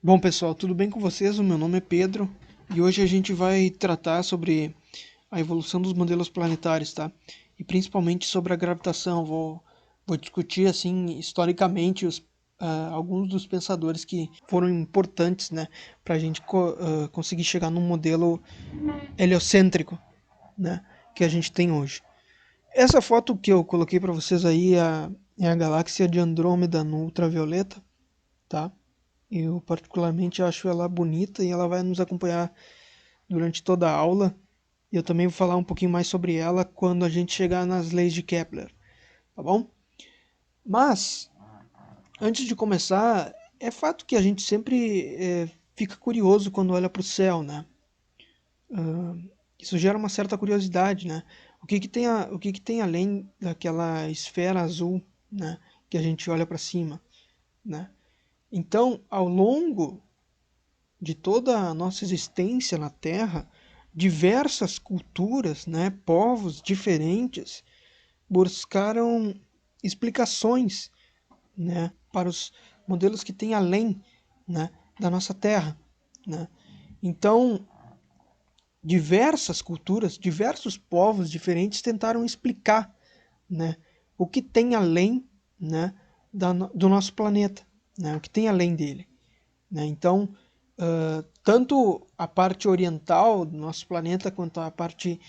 Bom, pessoal, tudo bem com vocês? O meu nome é Pedro e hoje a gente vai tratar sobre a evolução dos modelos planetários, tá? E principalmente sobre a gravitação. Vou discutir, assim, historicamente, alguns dos pensadores que foram importantes, né, para a gente conseguir chegar num modelo heliocêntrico, né, que a gente tem hoje. Essa foto que eu coloquei para vocês aí é a galáxia de Andrômeda no ultravioleta, tá? Eu particularmente acho ela bonita e ela vai nos acompanhar durante toda a aula. E eu também vou falar um pouquinho mais sobre ela quando a gente chegar nas leis de Kepler, tá bom? Mas, antes de começar, é fato que a gente sempre fica curioso quando olha para o céu, né? Isso gera uma certa curiosidade, né? O que que tem além daquela esfera azul, né? Que a gente olha para cima, né? Então, ao longo de toda a nossa existência na Terra, diversas culturas, né, povos diferentes, buscaram explicações, né, para os modelos que tem além, né, da nossa Terra, né? Então, diversas culturas, diversos povos diferentes tentaram explicar, né, o que tem além, né, do nosso planeta, né, o que tem além dele, né? Então, tanto a parte oriental do nosso planeta quanto a parte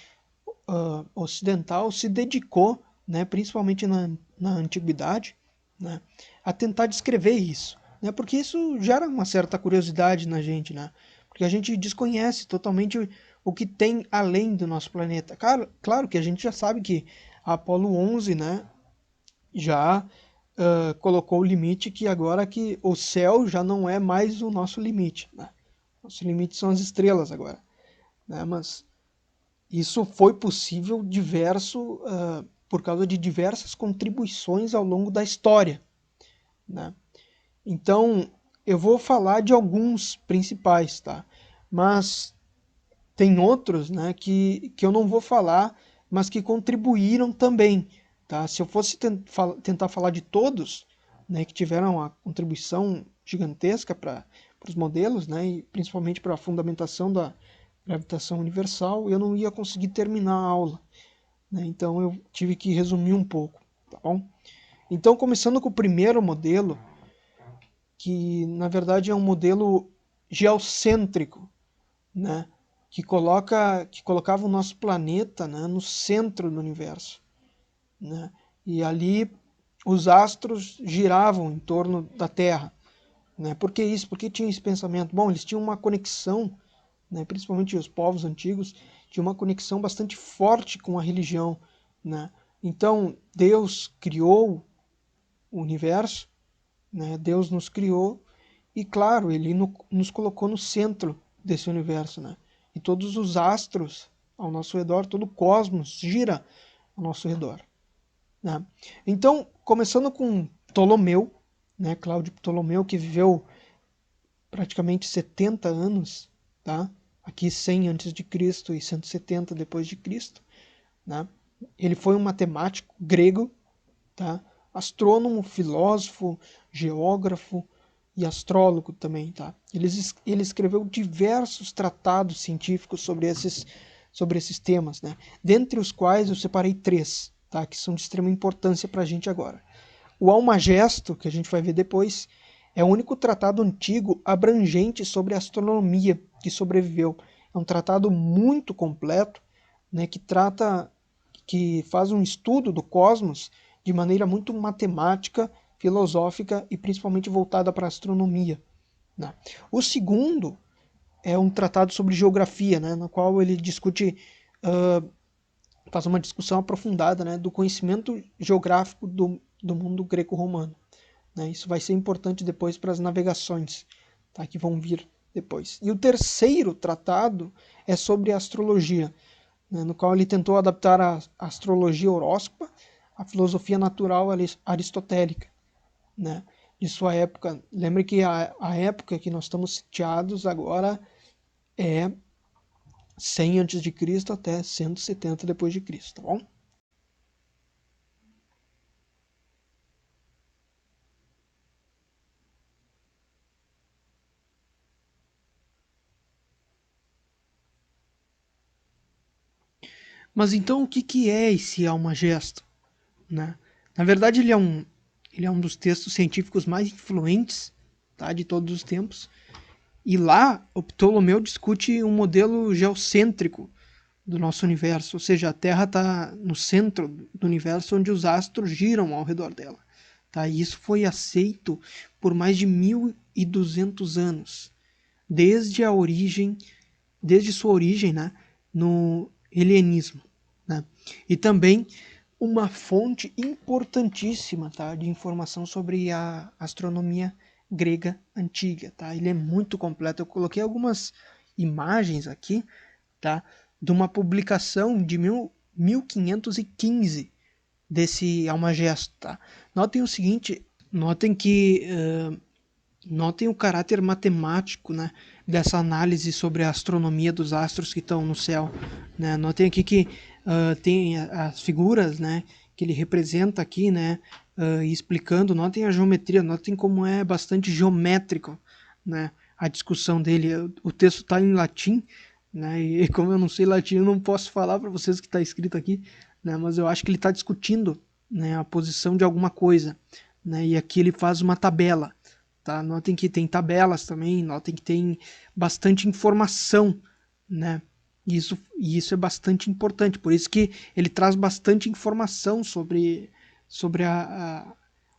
ocidental se dedicou, né, principalmente na antiguidade, né, a tentar descrever isso, né, porque isso gera uma certa curiosidade na gente, né, porque a gente desconhece totalmente o que tem além do nosso planeta. Claro que a gente já sabe que a Apollo 11, né, já colocou o limite que agora que o céu já não é mais o nosso limite, né? Nosso limite são as estrelas agora, né? Mas isso foi possível por causa de diversas contribuições ao longo da história, né? Então, eu vou falar de alguns principais, tá? Mas tem outros, né, que eu não vou falar, mas que contribuíram também, tá? Se eu fosse tentar falar de todos, né, que tiveram uma contribuição gigantesca para os modelos, né, e principalmente para a fundamentação da gravitação universal, eu não ia conseguir terminar a aula, né? Então eu tive que resumir um pouco, tá bom? Então, começando com o primeiro modelo, que na verdade é um modelo geocêntrico, né? Que colocava o nosso planeta, né, no centro do universo, né? E ali os astros giravam em torno da Terra, né? Por que isso? Porque tinha esse pensamento. Bom, eles tinham uma conexão, né, principalmente os povos antigos, tinham uma conexão bastante forte com a religião, né? Então, Deus criou o universo, né? Deus nos criou e, claro, ele nos colocou no centro desse universo, né? E todos os astros ao nosso redor, todo o cosmos gira ao nosso redor, né? Então, começando com Ptolomeu, né? Cláudio Ptolomeu, que viveu praticamente 70 anos, tá? Aqui 100 antes de Cristo e 170 depois de Cristo, né? Ele foi um matemático grego, tá? Astrônomo, filósofo, geógrafo e astrólogo também, tá? Ele escreveu diversos tratados científicos sobre esses temas, né? Dentre os quais eu separei três, tá? Que são de extrema importância para a gente agora. O Almagesto, que a gente vai ver depois, é o único tratado antigo abrangente sobre astronomia que sobreviveu. É um tratado muito completo, né? Que faz um estudo do cosmos de maneira muito matemática, filosófica e principalmente voltada para a astronomia, né? O segundo é um tratado sobre geografia, né, no qual ele discute, faz uma discussão aprofundada, né, do conhecimento geográfico do mundo greco-romano, né? Isso vai ser importante depois para as navegações, tá, que vão vir depois. E o terceiro tratado é sobre astrologia, né, no qual ele tentou adaptar a astrologia horóscopa à filosofia natural aristotélica, né, de sua época. Lembre que a época que nós estamos sitiados agora é 100 antes de Cristo até 170 depois de Cristo, tá bom? Mas então o que que é esse Almagesto, né? Na verdade ele é um dos textos científicos mais influentes, tá, de todos os tempos. E lá o Ptolomeu discute um modelo geocêntrico do nosso universo, ou seja, a Terra está no centro do universo onde os astros giram ao redor dela. Tá? E isso foi aceito por mais de 1.200 anos, desde a origem, desde sua origem, né, no helenismo, né? E também uma fonte importantíssima, tá, de informação sobre a astronomia grega antiga, tá? Ele é muito completo. Eu coloquei algumas imagens aqui, tá, de uma publicação de 1515 desse Almagesto, tá? Notem o seguinte, notem que notem o caráter matemático, né, dessa análise sobre a astronomia dos astros que estão no céu, né? Notem aqui que tem as figuras, né, que ele representa aqui, né, explicando. Notem a geometria, notem como é bastante geométrico, né, a discussão dele. O texto está em latim, né, e como eu não sei latim, eu não posso falar para vocês o que está escrito aqui, né, mas eu acho que ele está discutindo, né, a posição de alguma coisa, né, e aqui ele faz uma tabela. Tá? Notem que tem tabelas também, notem que tem bastante informação, né? E isso é bastante importante, por isso que ele traz bastante informação sobre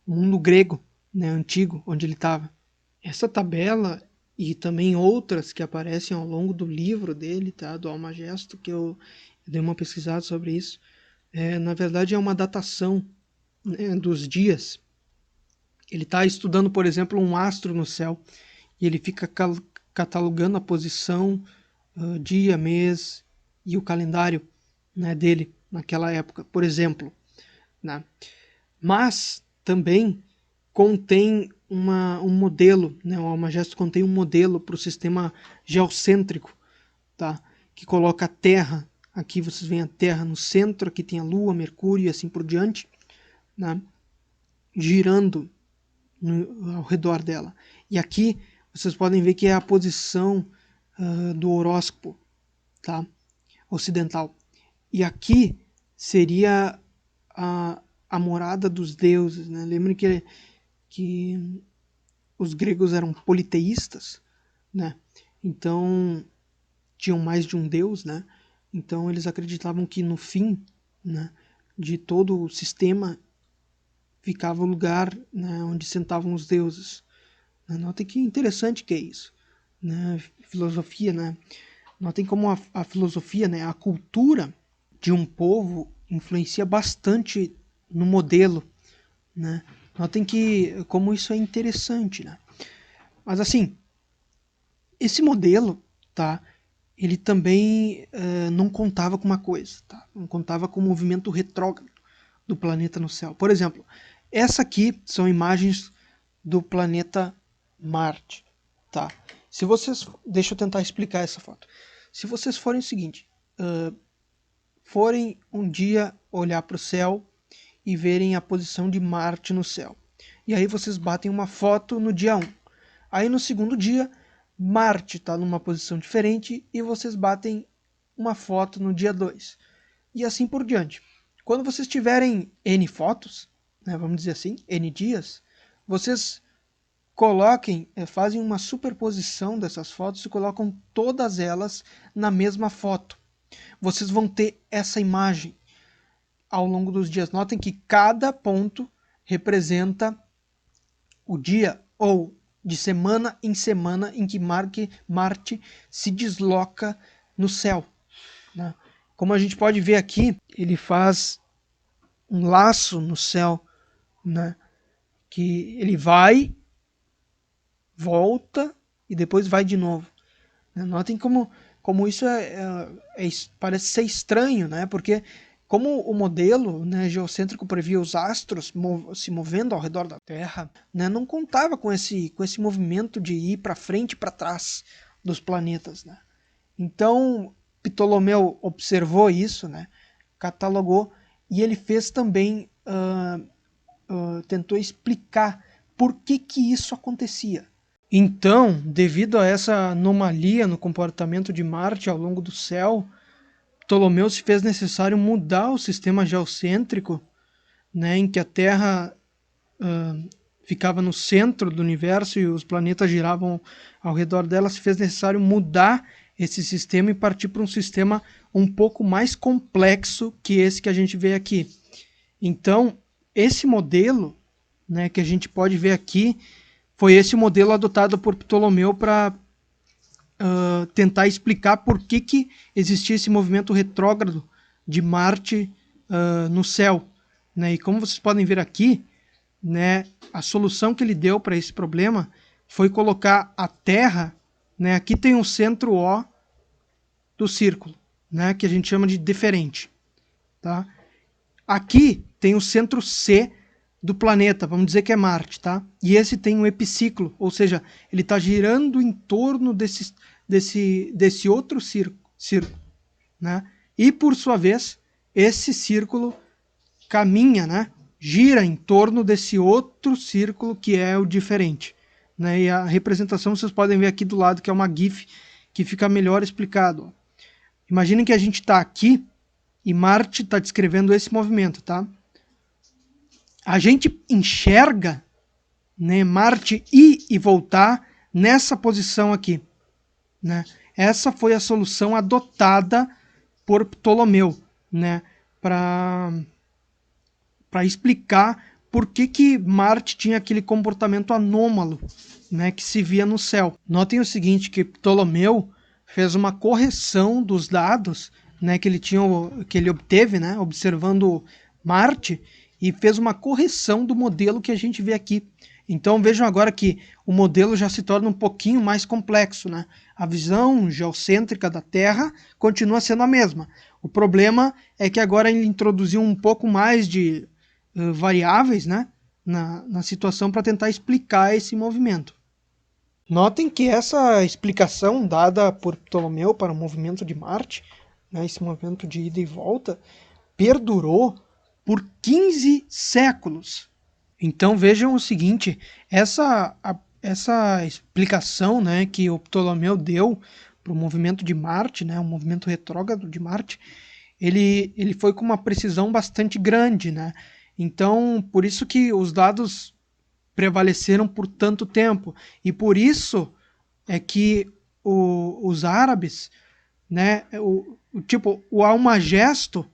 o mundo grego, né, antigo, onde ele estava. Essa tabela e também outras que aparecem ao longo do livro dele, tá, do Almagesto, que eu dei uma pesquisada sobre isso, na verdade é uma datação, né, dos dias. Ele está estudando, por exemplo, um astro no céu e ele fica catalogando a posição, dia, mês e o calendário, né, dele naquela época, por exemplo, né? Mas também contém um modelo, né? O Almagesto contém um modelo para o sistema geocêntrico, tá? Que coloca a Terra, aqui vocês veem a Terra no centro, aqui tem a Lua, Mercúrio e assim por diante, né? Girando ao redor dela. E aqui vocês podem ver que é a posição do horóscopo, tá, ocidental. E aqui seria a morada dos deuses, né? Lembrem que os gregos eram politeístas, né? Então tinham mais de um deus, né? Então eles acreditavam que no fim, né, de todo o sistema ficava o lugar, né, onde sentavam os deuses. Notem que interessante que é isso, né? Filosofia, né? Notem como a filosofia, né, a cultura de um povo influencia bastante no modelo, né? Notem que como isso é interessante, né? Mas assim, esse modelo, tá? Ele também não contava com uma coisa, tá? Não contava com o movimento retrógrado do planeta no céu. Por exemplo, essa aqui são imagens do planeta Marte, tá? Se vocês, deixa eu tentar explicar essa foto. Se vocês forem o seguinte, forem um dia olhar para o céu e verem a posição de Marte no céu, e aí vocês batem uma foto no dia 1. Aí no segundo dia, Marte está numa posição diferente e vocês batem uma foto no dia 2. E assim por diante. Quando vocês tiverem N fotos, né, vamos dizer assim, N dias, vocês coloquem, fazem uma superposição dessas fotos e colocam todas elas na mesma foto. Vocês vão ter essa imagem ao longo dos dias. Notem que cada ponto representa o dia ou de semana em que Marte se desloca no céu, né? Como a gente pode ver aqui, ele faz um laço no céu, né? Que ele vai, volta e depois vai de novo. Notem como isso parece ser estranho, né? Porque como o modelo, né, geocêntrico previa os astros se movendo ao redor da Terra, né, não contava com esse movimento de ir para frente e para trás dos planetas, né? Então Ptolomeu observou isso, né, catalogou e ele fez também tentou explicar por que isso acontecia. Então, devido a essa anomalia no comportamento de Marte ao longo do céu, Ptolomeu se fez necessário mudar o sistema geocêntrico, né, em que a Terra ficava no centro do universo e os planetas giravam ao redor dela. Se fez necessário mudar esse sistema e partir para um sistema um pouco mais complexo que esse que a gente vê aqui. Então, esse modelo, né, que a gente pode ver aqui, foi esse modelo adotado por Ptolomeu para tentar explicar por que existia esse movimento retrógrado de Marte no céu. Né? E como vocês podem ver aqui, né, a solução que ele deu para esse problema foi colocar a Terra, né, aqui tem o centro O do círculo, né, que a gente chama de deferente. Tá? Aqui tem o centro C do planeta, vamos dizer que é Marte, tá? E esse tem um epiciclo, ou seja, ele está girando em torno desse outro círculo, né? E por sua vez, esse círculo caminha, né? Gira em torno desse outro círculo que é o diferente, né? E a representação vocês podem ver aqui do lado, que é uma GIF, que fica melhor explicado. Imaginem que a gente está aqui e Marte está descrevendo esse movimento, tá? A gente enxerga, né, Marte ir e voltar nessa posição aqui, né? Essa foi a solução adotada por Ptolomeu, né, para explicar por que Marte tinha aquele comportamento anômalo, né, que se via no céu. Notem o seguinte, que Ptolomeu fez uma correção dos dados, né, que ele obteve, né, observando Marte, e fez uma correção do modelo que a gente vê aqui. Então vejam agora que o modelo já se torna um pouquinho mais complexo, né? A visão geocêntrica da Terra continua sendo a mesma. O problema é que agora ele introduziu um pouco mais de variáveis, né, na situação para tentar explicar esse movimento. Notem que essa explicação dada por Ptolomeu para o movimento de Marte, né, esse movimento de ida e volta, perdurou por 15 séculos. Então vejam o seguinte, essa explicação, né, que o Ptolomeu deu para o movimento de Marte, né, o movimento retrógrado de Marte, ele foi com uma precisão bastante grande, né? Então, por isso que os dados prevaleceram por tanto tempo. E por isso é que os árabes, né, o Almagesto,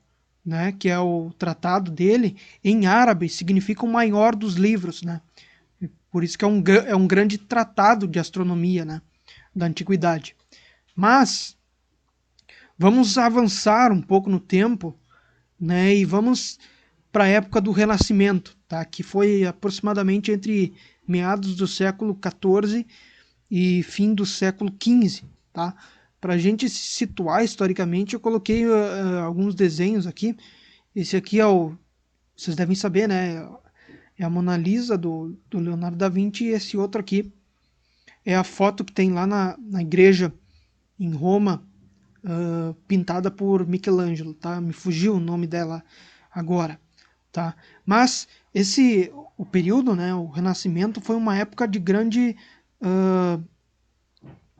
né, que é o tratado dele, em árabe significa o maior dos livros, né? Por isso que é um grande tratado de astronomia, né, da antiguidade. Mas vamos avançar um pouco no tempo, né, e vamos para a época do Renascimento, tá, que foi aproximadamente entre meados do século XIV e fim do século XV, tá? Para a gente se situar historicamente, eu coloquei alguns desenhos aqui. Esse aqui vocês devem saber, né? É a Mona Lisa do Leonardo da Vinci, e esse outro aqui é a foto que tem lá na igreja em Roma, pintada por Michelangelo, tá? Me fugiu o nome dela agora, tá? Mas o período, né? O Renascimento foi uma época de grande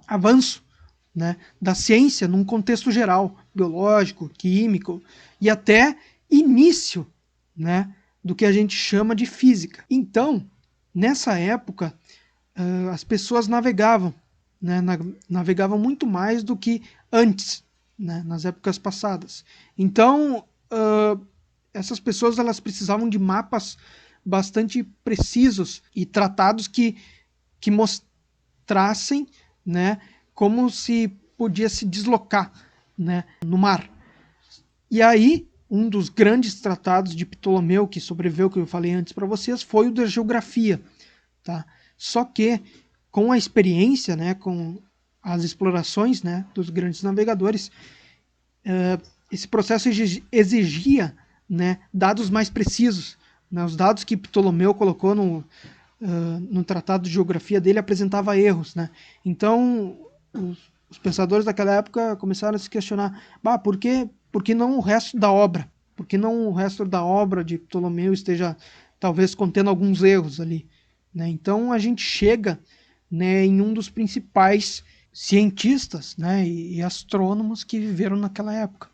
avanço, né, da ciência num contexto geral, biológico, químico e até início, né, do que a gente chama de física. Então, nessa época, as pessoas navegavam, né, navegavam muito mais do que antes, né, nas épocas passadas. Então, essas pessoas elas precisavam de mapas bastante precisos e tratados que mostrassem, né, como se podia se deslocar, né, no mar. E aí, um dos grandes tratados de Ptolomeu, que sobreviveu, que eu falei antes para vocês, foi o da geografia. Tá? Só que, com a experiência, né, com as explorações, né, dos grandes navegadores, esse processo exigia, né, dados mais precisos. Né? Os dados que Ptolomeu colocou no tratado de geografia dele apresentava erros, né? Então, os pensadores daquela época começaram a se questionar, por que não o resto da obra? Por que não o resto da obra de Ptolomeu esteja talvez contendo alguns erros ali? Né? Então, a gente chega, né, em um dos principais cientistas, né, e astrônomos que viveram naquela época.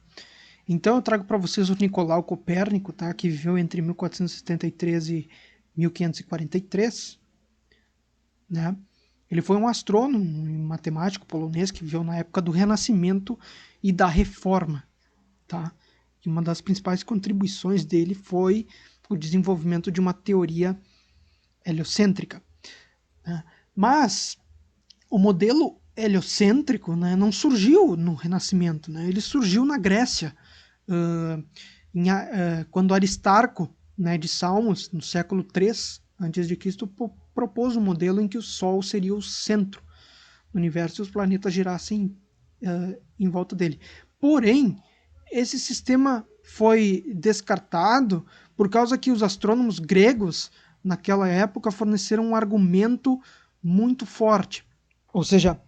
Então eu trago para vocês o Nicolau Copérnico, tá? Que viveu entre 1473 e 1543, né? Ele foi um astrônomo e matemático polonês que viveu na época do Renascimento e da Reforma, tá? E uma das principais contribuições dele foi o desenvolvimento de uma teoria heliocêntrica, né? Mas o modelo heliocêntrico, né, não surgiu no Renascimento, né? Ele surgiu na Grécia, quando Aristarco, né, de Salmos, no século III a.C., propôs um modelo em que o Sol seria o centro do universo e os planetas girassem em volta dele. Porém, esse sistema foi descartado por causa que os astrônomos gregos, naquela época, forneceram um argumento muito forte. Ou seja,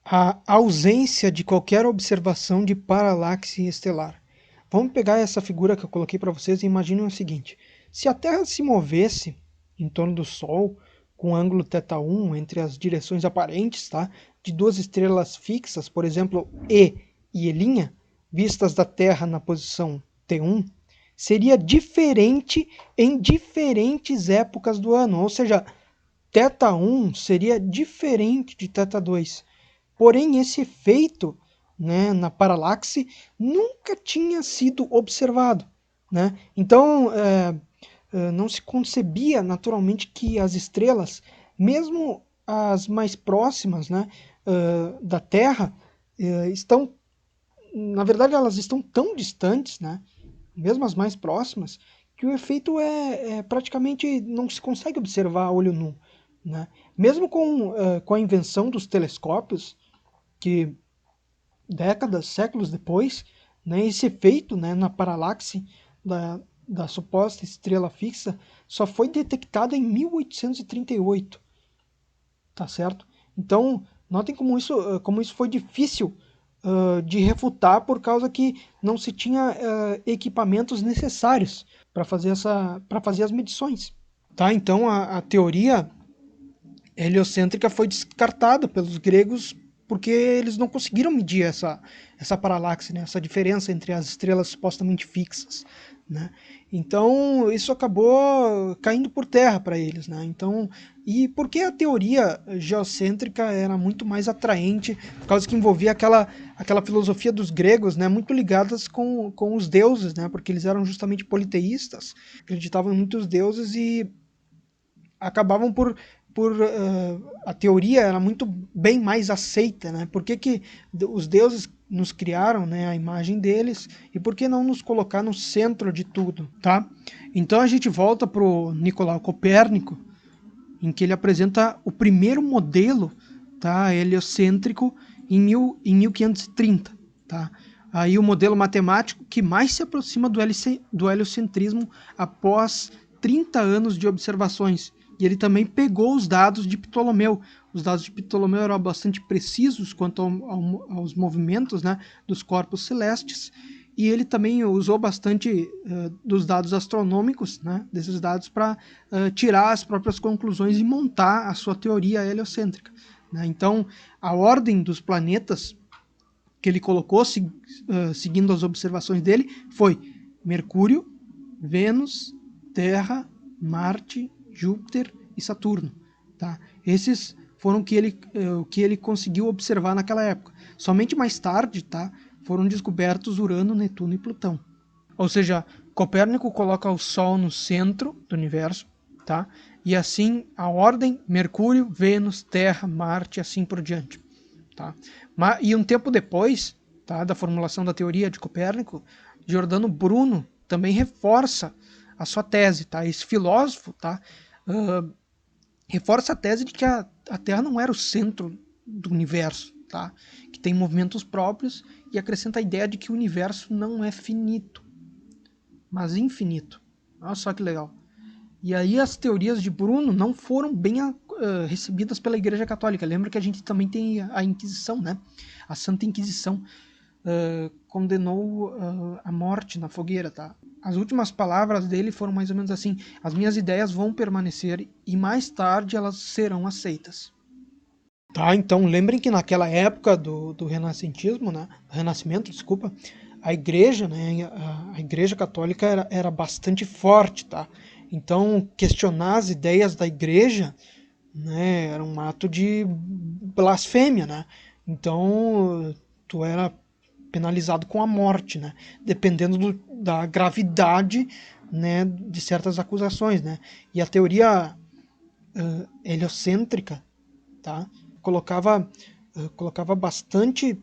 a ausência de qualquer observação de paralaxe estelar. Vamos pegar essa figura que eu coloquei para vocês e imaginem o seguinte: se a Terra se movesse em torno do Sol com ângulo θ1 entre as direções aparentes, tá, de duas estrelas fixas, por exemplo, E e E', vistas da Terra na posição T1, seria diferente em diferentes épocas do ano, ou seja, θ1 seria diferente de θ2. Porém, esse efeito, né, na paralaxe nunca tinha sido observado, né? Então, não se concebia naturalmente que as estrelas, mesmo as mais próximas, né, da Terra, estão, na verdade, elas estão tão distantes, né, mesmo as mais próximas, que o efeito praticamente não se consegue observar a olho nu, né? Mesmo com a invenção dos telescópios, que décadas, séculos depois, né, esse efeito, né, na paralaxe da suposta estrela fixa só foi detectado em 1838, tá certo? Então, notem como isso foi difícil de refutar por causa que não se tinha equipamentos necessários para fazer as medições. Tá? Então, a teoria heliocêntrica foi descartada pelos gregos porque eles não conseguiram medir essa paralaxe, né? Essa diferença entre as estrelas supostamente fixas, né? Então isso acabou caindo por terra para eles, né? Então, e porque a teoria geocêntrica era muito mais atraente, por causa que envolvia aquela filosofia dos gregos, né? Muito ligadas com os deuses, né? Porque eles eram justamente politeístas, acreditavam em muitos deuses e acabavam a teoria era muito bem mais aceita, né? Por que os deuses nos criaram, né, a imagem deles, e por que não nos colocar no centro de tudo, tá? Então a gente volta pro Nicolau Copérnico, em que ele apresenta o primeiro modelo, tá, heliocêntrico em 1530, tá? Aí o modelo matemático que mais se aproxima do heliocentrismo após 30 anos de observações. E ele também pegou os dados de Ptolomeu. Os dados de Ptolomeu eram bastante precisos quanto aos movimentos, né, dos corpos celestes. E ele também usou bastante dos dados astronômicos, né, desses dados, para tirar as próprias conclusões e montar a sua teoria heliocêntrica, né? Então, a ordem dos planetas que ele colocou, seguindo as observações dele, foi Mercúrio, Vênus, Terra, Marte, Júpiter e Saturno. Tá? Esses foram o que ele conseguiu observar naquela época. Somente mais tarde, tá, foram descobertos Urano, Netuno e Plutão. Ou seja, Copérnico coloca o Sol no centro do universo, tá? E assim a ordem Mercúrio, Vênus, Terra, Marte e assim por diante. Tá? E um tempo depois, tá, da formulação da teoria de Copérnico, Giordano Bruno também reforça a sua tese. Tá? Esse filósofo, tá, reforça a tese de que a Terra não era o centro do universo, tá? Que tem movimentos próprios, e acrescenta a ideia de que o universo não é finito, mas infinito. Olha só que legal. E aí as teorias de Bruno não foram bem recebidas pela Igreja Católica. Lembra que a gente também tem a Inquisição, né? A Santa Inquisição condenou a morte na fogueira, tá? As últimas palavras dele foram mais ou menos assim: as minhas ideias vão permanecer e mais tarde elas serão aceitas. Tá, então lembrem que naquela época do renascentismo, né? Renascimento, desculpa, a igreja, né, a igreja católica era bastante forte, tá? Então, questionar as ideias da igreja, né, era um ato de blasfêmia, né? Então, tu era penalizado com a morte, né? Dependendo da gravidade, né, de certas acusações, né? E a teoria heliocêntrica, tá? Colocava bastante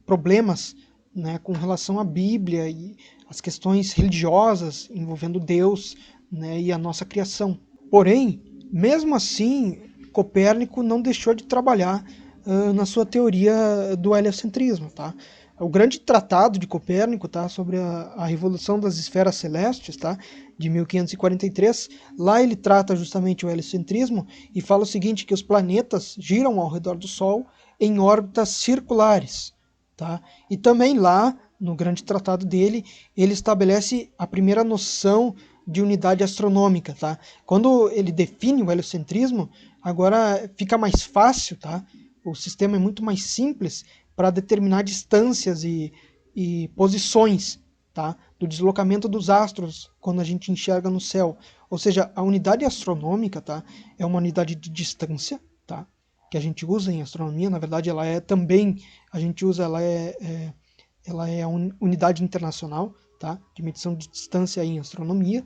problemas, né, com relação à Bíblia e as questões religiosas envolvendo Deus, né, e a nossa criação. Porém, mesmo assim, Copérnico não deixou de trabalhar na sua teoria do heliocentrismo, tá? O grande tratado de Copérnico, tá, sobre a revolução das esferas celestes, tá, de 1543, lá ele trata justamente o heliocentrismo e fala o seguinte, que os planetas giram ao redor do Sol em órbitas circulares, tá? E também lá, no grande tratado dele, ele estabelece a primeira noção de unidade astronômica, tá? Quando ele define o heliocentrismo, agora fica mais fácil, tá? O sistema é muito mais simples para determinar distâncias e posições, tá? Do deslocamento dos astros quando a gente enxerga no céu. Ou seja, a unidade astronômica, tá? É uma unidade de distância, tá? Que a gente usa em astronomia. Na verdade, ela é também, a gente usa, ela é a unidade internacional, tá? De medição de distância em astronomia.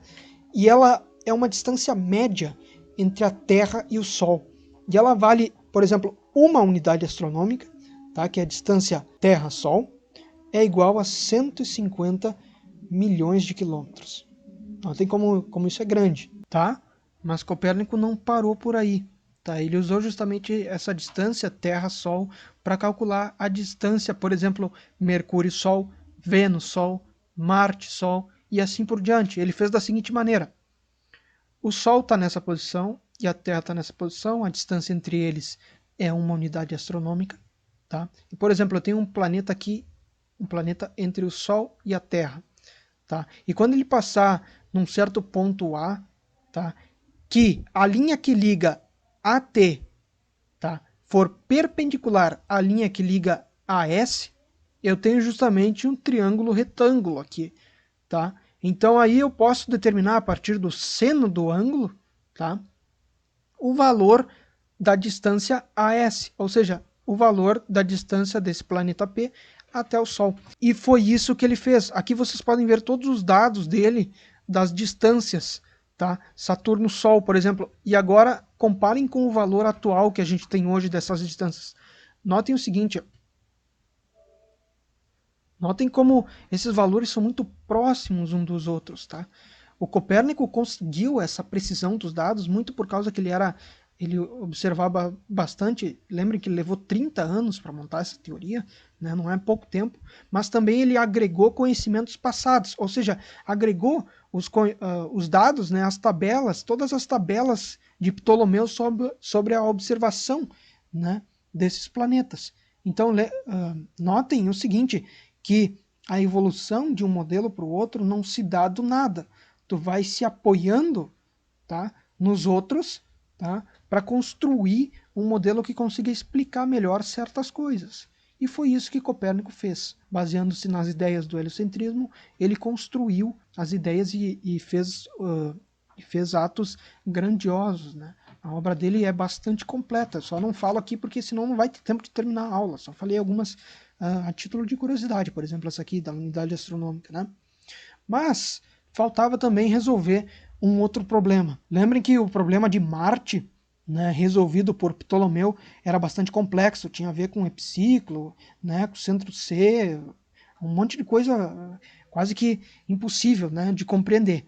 E ela é uma distância média entre a Terra e o Sol. E ela vale, por exemplo, uma unidade astronômica, tá? Que é a distância Terra-Sol, é igual a 150 milhões de quilômetros. Não tem como isso é grande, tá? Mas Copérnico não parou por aí, tá? Ele usou justamente essa distância Terra-Sol para calcular a distância, por exemplo, Mercúrio-Sol, Vênus-Sol, Marte-Sol e assim por diante. Ele fez da seguinte maneira: o Sol está nessa posição e a Terra está nessa posição, a distância entre eles é uma unidade astronômica, tá? E, por exemplo, eu tenho um planeta aqui, um planeta entre o Sol e a Terra, tá? E quando ele passar num certo ponto A, tá? Que a linha que liga AT, tá? For perpendicular à linha que liga AS, eu tenho justamente um triângulo retângulo aqui, tá? Então aí eu posso determinar a partir do seno do ângulo, tá? O valor da distância AS, ou seja, o valor da distância desse planeta P até o Sol. E foi isso que ele fez. Aqui vocês podem ver todos os dados dele das distâncias, tá? Saturno-Sol, por exemplo. E agora comparem com o valor atual que a gente tem hoje dessas distâncias. Notem o seguinte, notem como esses valores são muito próximos uns dos outros, tá? O Copérnico conseguiu essa precisão dos dados muito por causa que ele observava bastante. Lembrem que ele levou 30 anos para montar essa teoria, né? Não é pouco tempo, mas também ele agregou conhecimentos passados, ou seja, agregou os dados, né, as tabelas, todas as tabelas de Ptolomeu sobre a observação, né, desses planetas. Então, notem o seguinte, que a evolução de um modelo para o outro não se dá do nada. Tu vai se apoiando, tá, nos outros, tá, para construir um modelo que consiga explicar melhor certas coisas. E foi isso que Copérnico fez. Baseando-se nas ideias do heliocentrismo, ele construiu as ideias e fez atos grandiosos, né? A obra dele é bastante completa. Só não falo aqui porque senão não vai ter tempo de terminar a aula. Só falei algumas a título de curiosidade, por exemplo, essa aqui da unidade astronômica, né? Mas faltava também resolver um outro problema. Lembrem que o problema de Marte, né, resolvido por Ptolomeu, era bastante complexo, tinha a ver com epiciclo, né, com centro C, um monte de coisa quase que impossível, né, de compreender,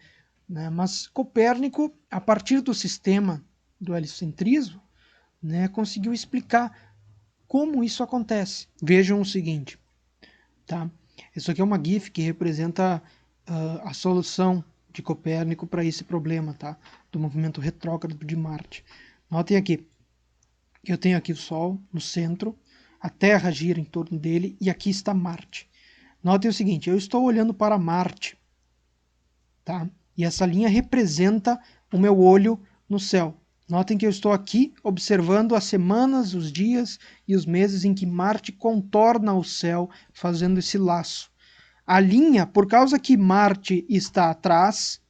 né? Mas Copérnico, a partir do sistema do heliocentrismo, né, conseguiu explicar como isso acontece. Vejam o seguinte, tá? Isso aqui é uma GIF que representa a solução de Copérnico para esse problema, tá? Do movimento retrógrado de Marte. Notem aqui, eu tenho aqui o Sol no centro, a Terra gira em torno dele e aqui está Marte. Notem o seguinte, eu estou olhando para Marte, tá? E essa linha representa o meu olho no céu. Notem que eu estou aqui observando as semanas, os dias e os meses em que Marte contorna o céu, fazendo esse laço. A linha, por causa que Marte está atrás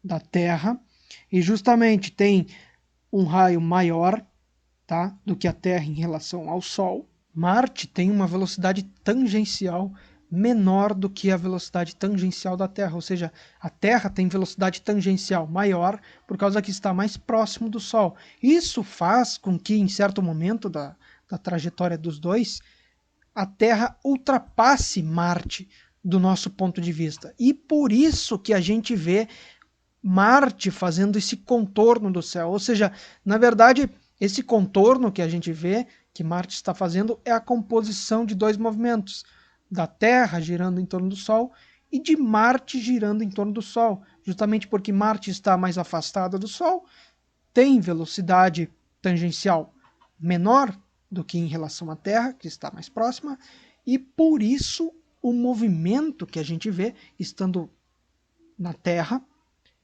da Terra, e justamente tem um raio maior, tá, do que a Terra em relação ao Sol, Marte tem uma velocidade tangencial menor do que a velocidade tangencial da Terra, ou seja, a Terra tem velocidade tangencial maior por causa que está mais próximo do Sol. Isso faz com que, em certo momento da trajetória dos dois, a Terra ultrapasse Marte do nosso ponto de vista. E por isso que a gente vê Marte fazendo esse contorno do céu. Ou seja, na verdade, esse contorno que a gente vê, que Marte está fazendo, é a composição de dois movimentos, da Terra girando em torno do Sol e de Marte girando em torno do Sol, justamente porque Marte está mais afastada do Sol, tem velocidade tangencial menor do que em relação à Terra, que está mais próxima, e por isso o movimento que a gente vê estando na Terra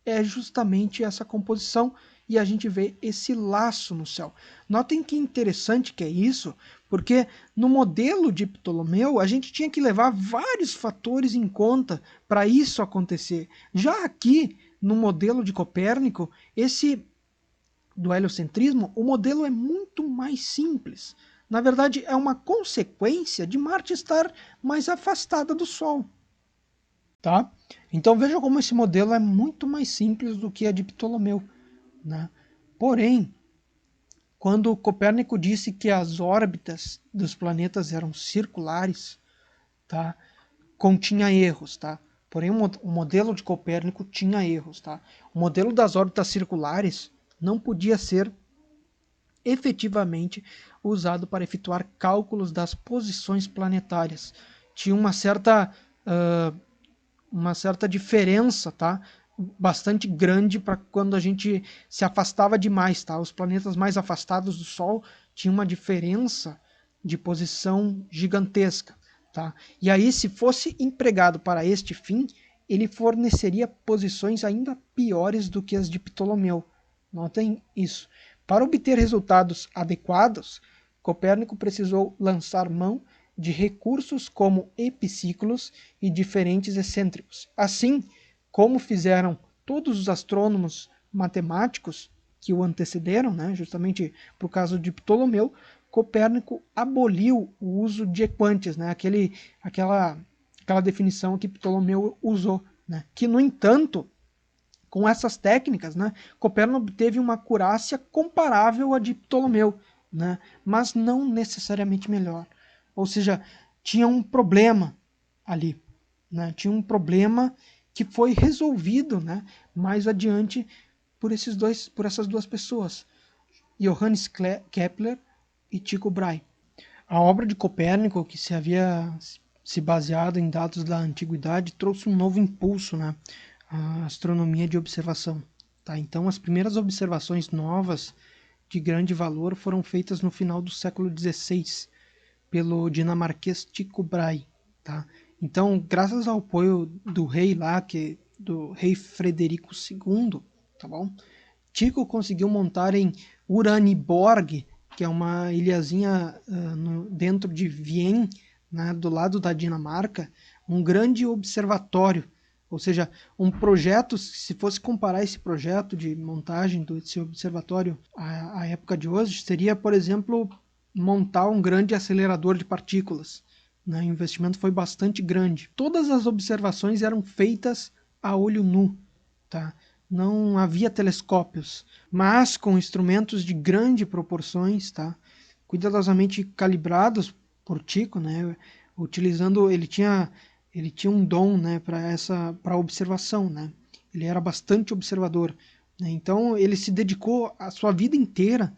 é justamente essa composição e a gente vê esse laço no céu. Notem que interessante que é isso, porque no modelo de Ptolomeu a gente tinha que levar vários fatores em conta para isso acontecer. Já aqui no modelo de Copérnico, esse do heliocentrismo, o modelo é muito mais simples. Na verdade, é uma consequência de Marte estar mais afastada do Sol. Tá? Então veja como esse modelo é muito mais simples do que a de Ptolomeu, né? Porém, quando Copérnico disse que as órbitas dos planetas eram circulares, tá? Continha erros, tá? Porém, o modelo de Copérnico tinha erros, tá? O modelo das órbitas circulares não podia ser efetivamente usado para efetuar cálculos das posições planetárias. Tinha uma certa diferença, tá? Bastante grande para quando a gente se afastava demais, tá? Os planetas mais afastados do Sol tinham uma diferença de posição gigantesca, tá? E aí, se fosse empregado para este fim, ele forneceria posições ainda piores do que as de Ptolomeu. Notem isso. Para obter resultados adequados, Copérnico precisou lançar mão de recursos como epiciclos e diferentes excêntricos. Assim como fizeram todos os astrônomos matemáticos que o antecederam, né, justamente por causa de Ptolomeu, Copérnico aboliu o uso de equantes, né, aquela definição que Ptolomeu usou, né, que, no entanto, com essas técnicas, né, Copérnico obteve uma acurácia comparável à de Ptolomeu, né, mas não necessariamente melhor. Ou seja, tinha um problema ali, né, tinha um problema que foi resolvido, né, mais adiante por essas duas pessoas, Johannes Kepler e Tycho Brahe. A obra de Copérnico, que se havia se baseado em dados da antiguidade, trouxe um novo impulso, né, à astronomia de observação. Tá? Então, as primeiras observações novas de grande valor foram feitas no final do século XVI pelo dinamarquês Tycho Brahe. Tá? Então, graças ao apoio do rei lá, do rei Frederico II, tá bom? Tycho conseguiu montar em Uraniborg, que é uma ilhazinha dentro de Vienne, né, do lado da Dinamarca, um grande observatório. Ou seja, um projeto, se fosse comparar esse projeto de montagem desse observatório à época de hoje, seria, por exemplo, montar um grande acelerador de partículas. Né? O investimento foi bastante grande. Todas as observações eram feitas a olho nu. Tá? Não havia telescópios, mas com instrumentos de grande proporções, tá? Cuidadosamente calibrados por Tycho, né? Utilizando, ele tinha um dom, né, para observação, né? Ele era bastante observador, né? Então ele se dedicou a sua vida inteira,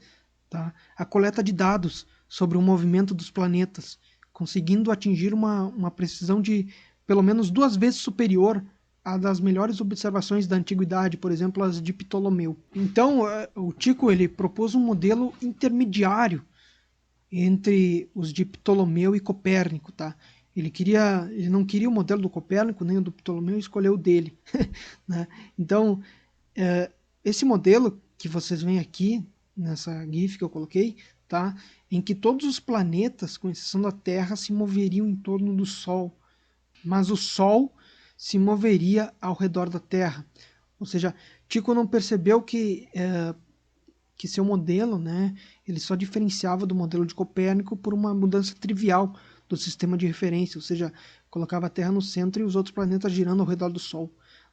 tá, à coleta de dados sobre o movimento dos planetas, conseguindo atingir uma precisão de pelo menos 2 vezes superior a das melhores observações da antiguidade, por exemplo, as de Ptolomeu. Então, o Tycho ele propôs um modelo intermediário entre os de Ptolomeu e Copérnico, tá? Ele não queria o modelo do Copérnico nem o do Ptolomeu, escolheu o dele, né? Então, esse modelo que vocês veem aqui nessa GIF que eu coloquei, tá? Em que todos os planetas, com exceção da Terra, se moveriam em torno do Sol. mas o Sol se moveria ao redor da Terra. Ou seja, Tycho não percebeu que seu modelo, né, ele só diferenciava do modelo de Copérnico por uma mudança trivial do sistema de referência, ou seja, colocava a Terra no centro e os outros planetas girando ao redor do Sol,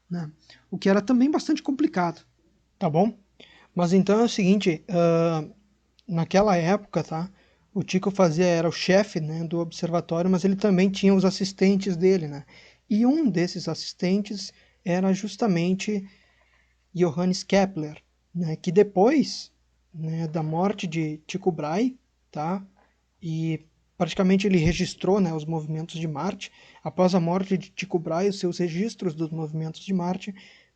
né, o que era também bastante complicado, tá bom? Mas então é o seguinte, naquela época, tá, o Tycho era o chefe, né, do observatório, mas ele também tinha os assistentes dele, né, e um desses assistentes era justamente Johannes Kepler, né, que depois, né, da morte de Tycho Brahe, tá, e praticamente ele registrou, né, os movimentos de Marte. Após a morte de Tycho Brahe, os seus registros dos movimentos de Marte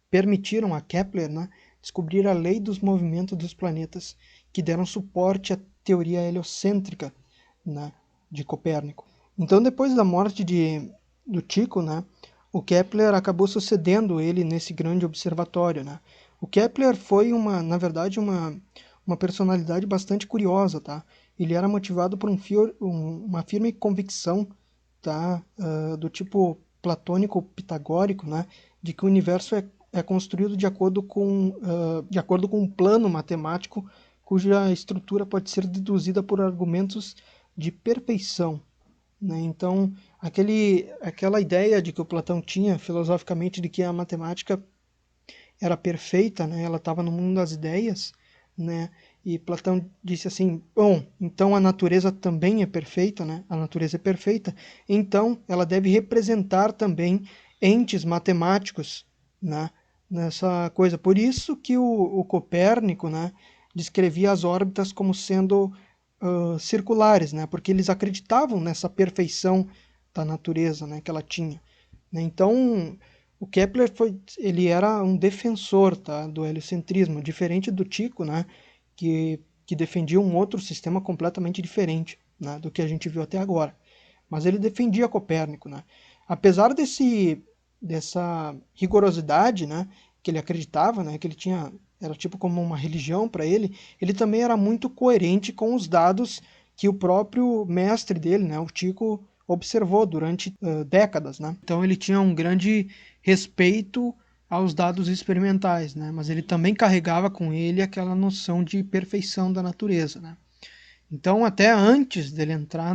permitiram a Kepler, né, descobrir a lei dos movimentos dos planetas, que deram suporte à teoria heliocêntrica, né, de Copérnico. Então, depois da morte do Tycho, né, o Kepler acabou sucedendo ele nesse grande observatório, né. O Kepler foi na verdade, uma personalidade bastante curiosa, tá? Ele era motivado por uma firme convicção, tá? Do tipo platônico-pitagórico, né? De que o universo é construído de acordo com um plano matemático cuja estrutura pode ser deduzida por argumentos de perfeição, né? Então, aquela ideia de que o Platão tinha filosoficamente de que a matemática era perfeita, né? Ela estava no mundo das ideias, né? E Platão disse assim: bom, então a natureza também é perfeita, né? A natureza é perfeita, então ela deve representar também entes matemáticos, né? Nessa coisa. Por isso que o Copérnico, né? Descrevia as órbitas como sendo circulares, né? Porque eles acreditavam nessa perfeição da natureza, né? Que ela tinha, né? Então o Kepler ele era um defensor, tá, do heliocentrismo, diferente do Tycho, né, que defendia um outro sistema completamente diferente, né, do que a gente viu até agora. Mas ele defendia Copérnico, né. Apesar dessa rigorosidade, né, que ele acreditava, né, que ele tinha era tipo como uma religião para ele, ele também era muito coerente com os dados que o próprio mestre dele, né, o Tycho, observou durante décadas, né? Então ele tinha um grande respeito aos dados experimentais, né? Mas ele também carregava com ele aquela noção de perfeição da natureza, né? Então, até antes dele entrar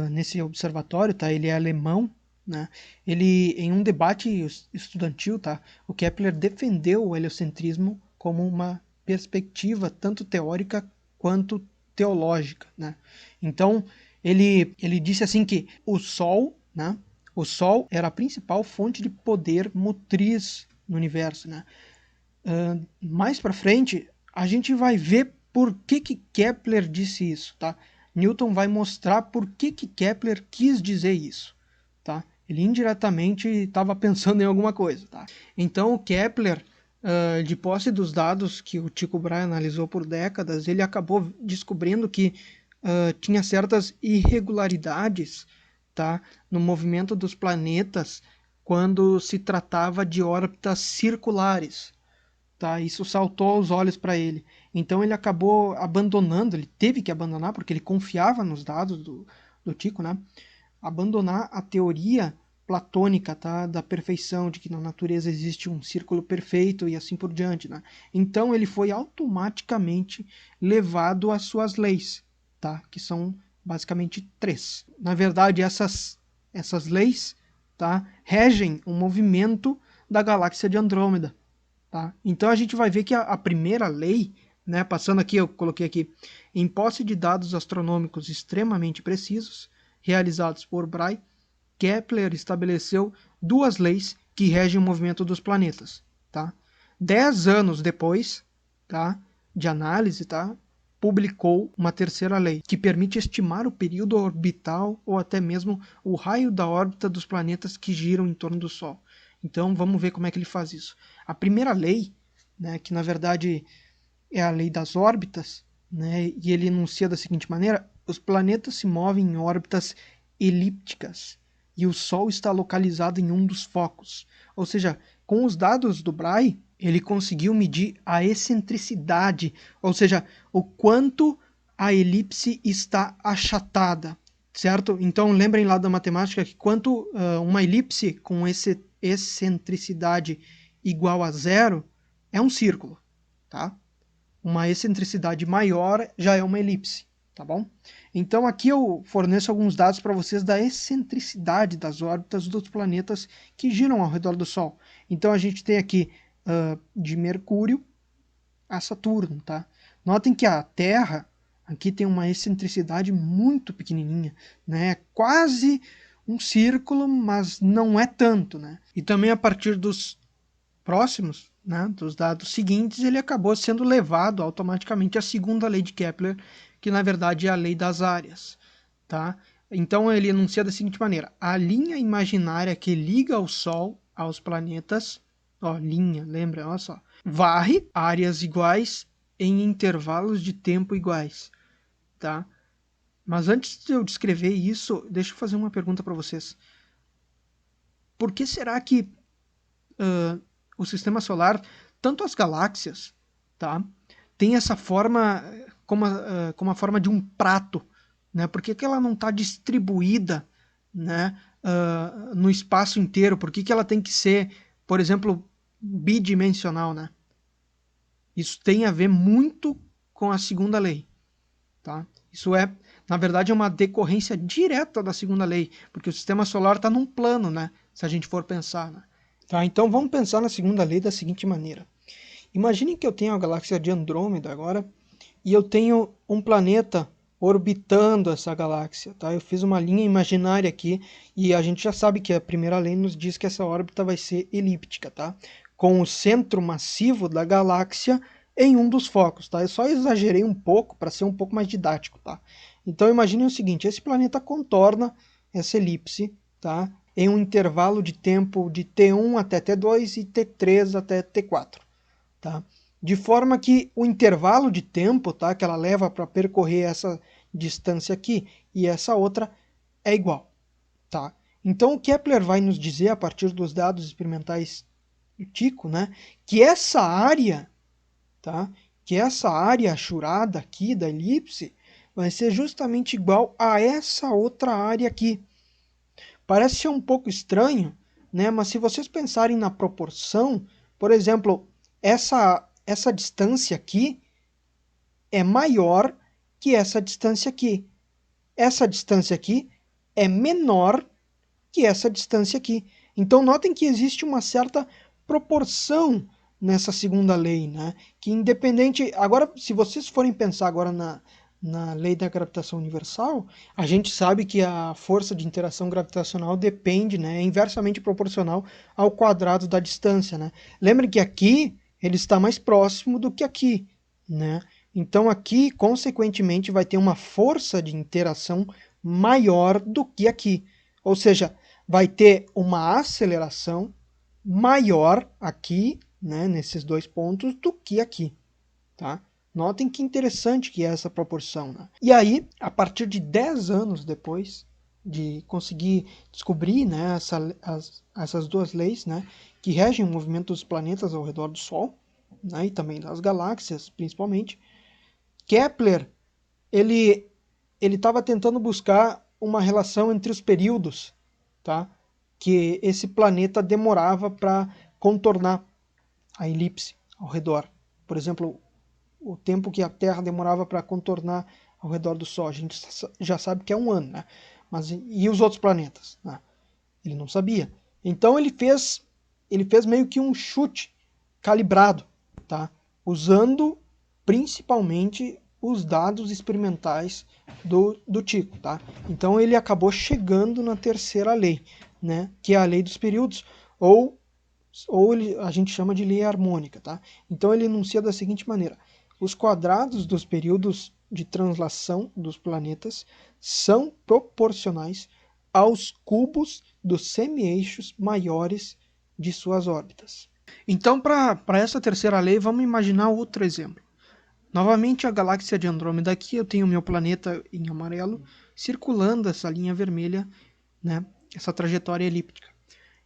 nesse observatório, tá? Ele é alemão, né? Ele, em um debate estudantil, tá? O Kepler defendeu o heliocentrismo como uma perspectiva tanto teórica quanto teológica, né? Então, ele disse assim que o Sol, né? O Sol era a principal fonte de poder motriz no universo, né? Mais para frente, a gente vai ver por que Kepler disse isso, tá? Newton vai mostrar por que Kepler quis dizer isso, tá? Ele indiretamente estava pensando em alguma coisa, tá? Então, o Kepler, de posse dos dados que o Tycho Brahe analisou por décadas, ele acabou descobrindo que tinha certas irregularidades, tá, no movimento dos planetas quando se tratava de órbitas circulares, tá? Isso saltou aos olhos para ele. Então ele acabou abandonando, ele teve que abandonar, porque ele confiava nos dados do Tycho, né? Abandonar a teoria platônica, tá? Da perfeição, de que na natureza existe um círculo perfeito e assim por diante, né? Então ele foi automaticamente levado às suas leis, tá? Que são basicamente três. Na verdade, essas leis, tá, regem o movimento da galáxia de Andrômeda. Tá? Então a gente vai ver que a primeira lei, né, passando aqui, eu coloquei aqui, em posse de dados astronômicos extremamente precisos, realizados por Brahe, Kepler estabeleceu duas leis que regem o movimento dos planetas. Tá? 10 anos depois, tá, de análise, tá, publicou uma terceira lei, que permite estimar o período orbital ou até mesmo o raio da órbita dos planetas que giram em torno do Sol. Então vamos ver como é que ele faz isso. A primeira lei, né, que na verdade é a lei das órbitas, né, e ele enuncia da seguinte maneira: os planetas se movem em órbitas elípticas e o Sol está localizado em um dos focos. Ou seja, com os dados do Brahe, ele conseguiu medir a excentricidade, ou seja, o quanto a elipse está achatada, certo? Então lembrem lá da matemática que quanto uma elipse com excentricidade igual a zero é um círculo, tá? Uma excentricidade maior já é uma elipse, tá bom? Então aqui eu forneço alguns dados para vocês da excentricidade das órbitas dos planetas que giram ao redor do Sol. Então a gente tem aqui de Mercúrio a Saturno, tá? Notem que a Terra aqui tem uma excentricidade muito pequenininha, né? Quase um círculo, mas não é tanto, né? E também a partir dos próximos, né, dos dados seguintes, ele acabou sendo levado automaticamente à segunda lei de Kepler, que na verdade é a lei das áreas, tá? Então ele enuncia da seguinte maneira: a linha imaginária que liga o Sol aos planetas, ó, linha, lembra, olha só, varre áreas iguais em intervalos de tempo iguais, tá? Mas antes de eu descrever isso, deixa eu fazer uma pergunta para vocês. Por que será que o sistema solar, tanto as galáxias, tá, tem essa forma como a forma de um prato, né? Por que que ela não está distribuída, né, no espaço inteiro? Por que que ela tem que ser, por exemplo, bidimensional, né? Isso tem a ver muito com a segunda lei, tá? Isso é, na verdade, é uma decorrência direta da segunda lei, porque o sistema solar está num plano, né? Se a gente for pensar, né? Tá, então vamos pensar na segunda lei da seguinte maneira. Imaginem que eu tenho a galáxia de Andrômeda agora e eu tenho um planeta orbitando essa galáxia, tá? Eu fiz uma linha imaginária aqui e a gente já sabe que a primeira lei nos diz que essa órbita vai ser elíptica, tá? Com o centro massivo da galáxia em um dos focos, tá? Eu só exagerei um pouco para ser um pouco mais didático, tá? Então imaginem o seguinte, esse planeta contorna essa elipse, tá? Em um intervalo de tempo de T1 até T2 e T3 até T4, tá? De forma que o intervalo de tempo, tá, que ela leva para percorrer essa distância aqui e essa outra é igual, tá? Então o Kepler vai nos dizer, a partir dos dados experimentais do Tycho, né, que essa área, tá, que essa área achurada aqui da elipse vai ser justamente igual a essa outra área aqui. Parece ser um pouco estranho, né? Mas se vocês pensarem na proporção, por exemplo, essa distância aqui é maior que essa distância aqui. Essa distância aqui é menor que essa distância aqui. Então notem que existe uma certa proporção nessa segunda lei, né? Que independente... Agora, se vocês forem pensar agora na lei da gravitação universal, a gente sabe que a força de interação gravitacional depende, né, é inversamente proporcional ao quadrado da distância, né? Lembre que aqui ele está mais próximo do que aqui, né? Então aqui, consequentemente, vai ter uma força de interação maior do que aqui. Ou seja, vai ter uma aceleração maior aqui, né, nesses dois pontos, do que aqui, tá? Notem que interessante que é essa proporção, né? E aí, a partir de 10 anos depois de conseguir descobrir, né, essas duas leis, né, que regem o movimento dos planetas ao redor do Sol, né, e também das galáxias, principalmente, Kepler ele estava tentando buscar uma relação entre os períodos, tá, que esse planeta demorava para contornar a elipse ao redor. Por exemplo, o tempo que a Terra demorava para contornar ao redor do Sol. A gente já sabe que é um ano, né? Mas e os outros planetas? Né? Ele não sabia. Então ele fez meio que um chute calibrado, tá? Usando principalmente os dados experimentais do Tycho, tá? Então ele acabou chegando na terceira lei, né? Que é a lei dos períodos, ou a gente chama de lei harmônica, tá? Então ele enuncia da seguinte maneira: os quadrados dos períodos de translação dos planetas são proporcionais aos cubos dos semi-eixos maiores de suas órbitas. Então, para essa terceira lei, vamos imaginar outro exemplo. Novamente, a galáxia de Andrômeda aqui, eu tenho meu planeta em amarelo, circulando essa linha vermelha, né, essa trajetória elíptica.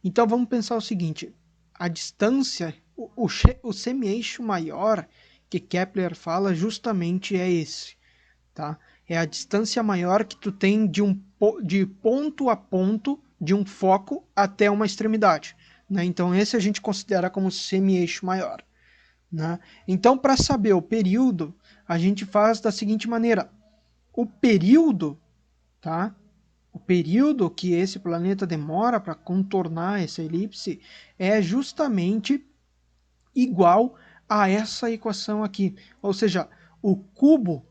Então, vamos pensar o seguinte: a distância, o semi-eixo maior que Kepler fala justamente é esse, tá? É a distância maior que tu tem de um de ponto a ponto, de um foco até uma extremidade, né? Então esse a gente considera como semi-eixo maior, né? Então, para saber o período, a gente faz da seguinte maneira: o período, tá? O período que esse planeta demora para contornar essa elipse é justamente igual a essa equação aqui, ou seja, o cubo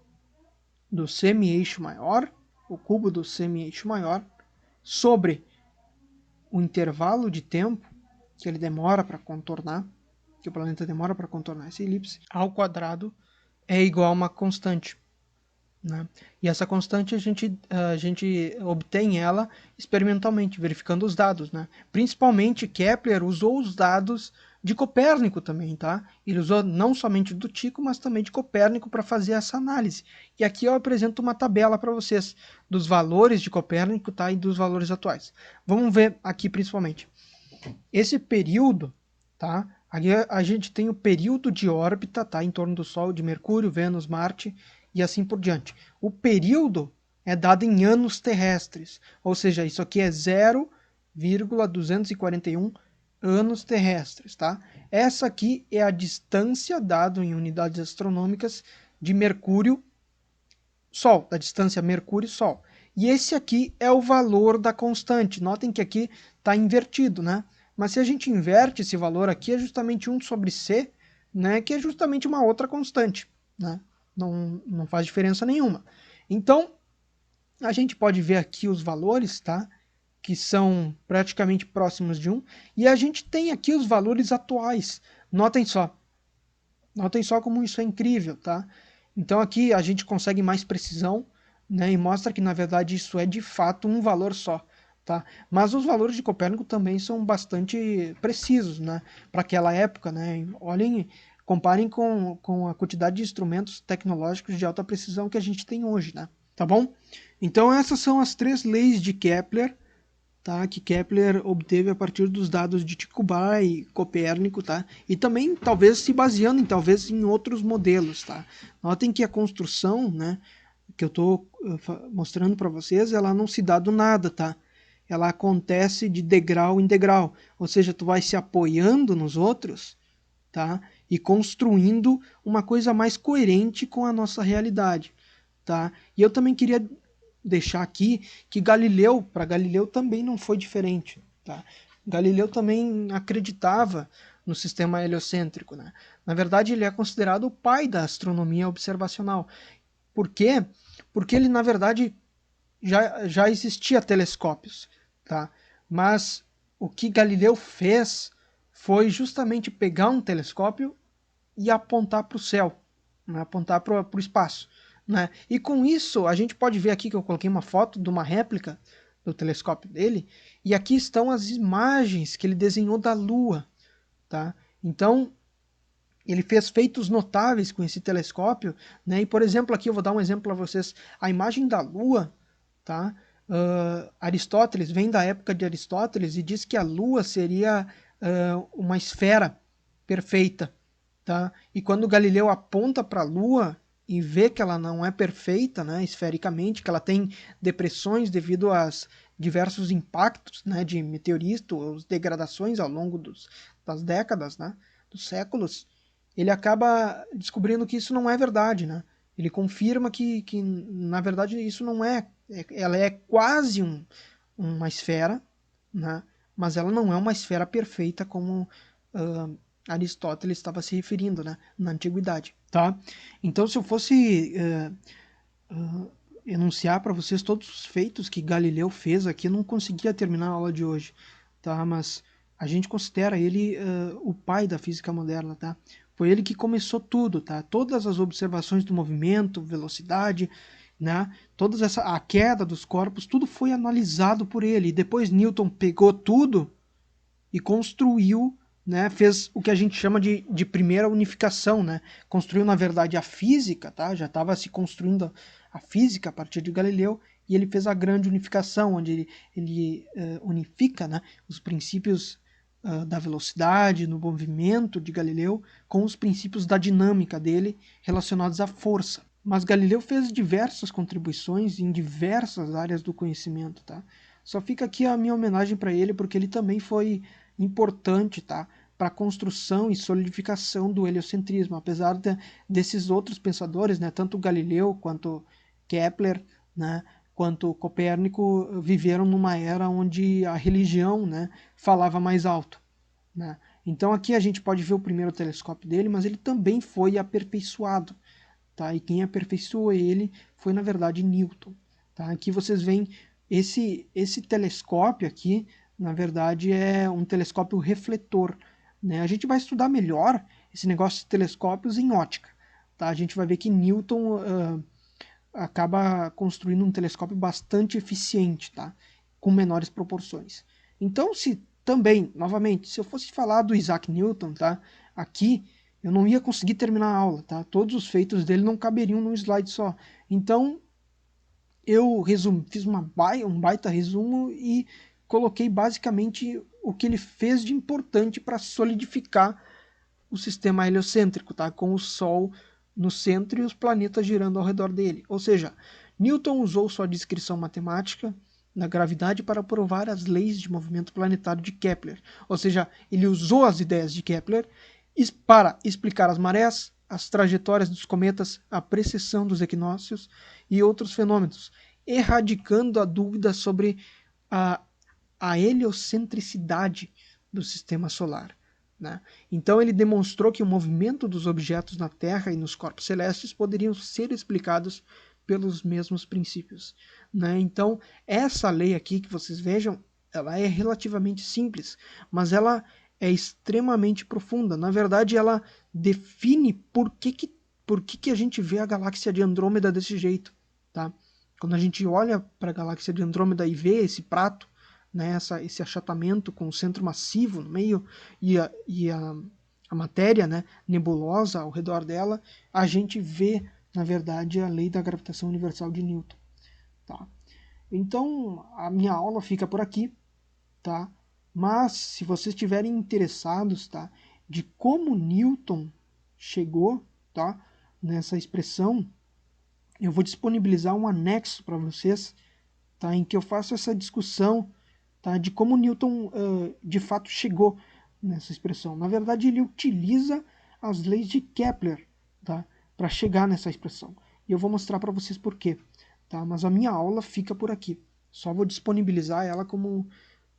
do semi-eixo maior, sobre o intervalo de tempo que ele demora para contornar, que o planeta demora para contornar essa elipse, ao quadrado, é igual a uma constante, né? E essa constante a gente obtém ela experimentalmente, verificando os dados, né? Principalmente Kepler usou os dados de Copérnico também, tá? Ele usou não somente do Tycho, mas também de Copérnico para fazer essa análise. E aqui eu apresento uma tabela para vocês dos valores de Copérnico, tá? E dos valores atuais. Vamos ver aqui principalmente. Esse período, tá? Aqui a gente tem o período de órbita, tá? Em torno do Sol, de Mercúrio, Vênus, Marte e assim por diante. O período é dado em anos terrestres, ou seja, isso aqui é 0,241 anos terrestres, tá? Essa aqui é a distância dada em unidades astronômicas de Mercúrio-Sol, da distância Mercúrio-Sol. E esse aqui é o valor da constante. Notem que aqui está invertido, né? Mas se a gente inverte esse valor aqui, é justamente 1 sobre C, né? Que é justamente uma outra constante, né? Não faz diferença nenhuma. Então, a gente pode ver aqui os valores, tá? Que são praticamente próximos de 1. E a gente tem aqui os valores atuais. Notem só como isso é incrível, tá? Então aqui a gente consegue mais precisão, né? E mostra que na verdade isso é de fato um valor só, tá? Mas os valores de Copérnico também são bastante precisos, né? Para aquela época, né? Olhem, comparem com a quantidade de instrumentos tecnológicos de alta precisão que a gente tem hoje, né? Tá bom? Então essas são as 3 leis de Kepler, tá? Que Kepler obteve a partir dos dados de Tycho Brahe e Copérnico, tá? E também talvez se baseando em outros modelos, tá? Notem que a construção, né, que eu estou mostrando para vocês, ela não se dá do nada, tá? Ela acontece de degrau em degrau, ou seja, tu vai se apoiando nos outros, tá? E construindo uma coisa mais coerente com a nossa realidade, tá? E eu também queria deixar aqui que para Galileu também não foi diferente, tá? Galileu também acreditava no sistema heliocêntrico, né? Na verdade, ele é considerado o pai da astronomia observacional. Por quê? Porque ele, na verdade, já existia telescópios, tá? Mas o que Galileu fez foi justamente pegar um telescópio e apontar para o céu, né? Apontar para o espaço, né? E com isso, a gente pode ver aqui que eu coloquei uma foto de uma réplica do telescópio dele, e aqui estão as imagens que ele desenhou da Lua, tá? Então, ele fez feitos notáveis com esse telescópio, né? E, por exemplo, aqui eu vou dar um exemplo para vocês. A imagem da Lua, tá? Aristóteles, vem da época de Aristóteles e diz que a Lua seria uma esfera perfeita, tá? E quando Galileu aponta para a Lua e vê que ela não é perfeita, né, esfericamente, que ela tem depressões devido aos diversos impactos, né, de meteoritos, degradações ao longo das décadas, né, dos séculos, ele acaba descobrindo que isso não é verdade, né? Ele confirma que na verdade isso não ela é quase uma esfera, né? Mas ela não é uma esfera perfeita como Aristóteles estava se referindo, né? Na antiguidade, tá? Então, se eu fosse enunciar para vocês todos os feitos que Galileu fez aqui, eu não conseguia terminar a aula de hoje, tá? Mas a gente considera ele o pai da física moderna, tá? Foi ele que começou tudo, tá? Todas as observações do movimento, velocidade, né? A queda dos corpos, tudo foi analisado por ele. E depois Newton pegou tudo e construiu, né? Fez o que a gente chama de primeira unificação, né? Construiu, na verdade, a física, tá? Já estava se construindo a física a partir de Galileu, e ele fez a grande unificação, onde ele unifica, né, os princípios da velocidade, no movimento de Galileu, com os princípios da dinâmica dele relacionados à força. Mas Galileu fez diversas contribuições em diversas áreas do conhecimento, tá? Só fica aqui a minha homenagem para ele, porque ele também foi importante, tá? Para a construção e solidificação do heliocentrismo, apesar desses outros pensadores, né? Tanto Galileu quanto Kepler, né? Quanto Copérnico viveram numa era onde a religião, né? Falava mais alto, né? Então aqui a gente pode ver o primeiro telescópio dele, mas ele também foi aperfeiçoado. Tá? E quem aperfeiçoou ele foi, na verdade, Newton. Tá? Aqui vocês veem esse telescópio aqui, na verdade, é um telescópio refletor. Né? A gente vai estudar melhor esse negócio de telescópios em ótica. Tá? A gente vai ver que Newton acaba construindo um telescópio bastante eficiente, tá? Com menores proporções. Então, se também, novamente, se eu fosse falar do Isaac Newton, tá? Aqui eu não ia conseguir terminar a aula, tá? Todos os feitos dele não caberiam num slide só. Então, eu fiz um baita resumo e coloquei basicamente o que ele fez de importante para solidificar o sistema heliocêntrico, tá? Com o Sol no centro e os planetas girando ao redor dele. Ou seja, Newton usou sua descrição matemática da gravidade para provar as leis de movimento planetário de Kepler. Ou seja, ele usou as ideias de Kepler para explicar as marés, as trajetórias dos cometas, a precessão dos equinócios e outros fenômenos, erradicando a dúvida sobre a, a heliocentricidade do sistema solar. Né? Então ele demonstrou que o movimento dos objetos na Terra e nos corpos celestes poderiam ser explicados pelos mesmos princípios. Né? Então essa lei aqui que vocês vejam, ela é relativamente simples, mas ela é extremamente profunda. Na verdade, ela define por que a gente vê a galáxia de Andrômeda desse jeito. Tá? Quando a gente olha para a galáxia de Andrômeda e vê esse prato, né, esse achatamento com o centro massivo no meio e a matéria, né, nebulosa ao redor dela, a gente vê, na verdade, a lei da gravitação universal de Newton. Tá? Então, a minha aula fica por aqui, tá? Mas, se vocês estiverem interessados, tá, de como Newton chegou, tá, nessa expressão, eu vou disponibilizar um anexo para vocês, tá, em que eu faço essa discussão, tá, de como Newton de fato chegou nessa expressão. Na verdade, ele utiliza as leis de Kepler, tá, para chegar nessa expressão. E eu vou mostrar para vocês por quê. Tá? Mas a minha aula fica por aqui. Só vou disponibilizar ela como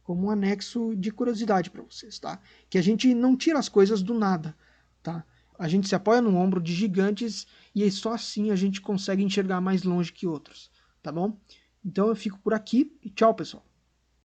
um anexo de curiosidade para vocês. Tá? Que a gente não tira as coisas do nada. Tá? A gente se apoia no ombro de gigantes e aí só assim a gente consegue enxergar mais longe que outros. Tá bom? Então eu fico por aqui e tchau, pessoal.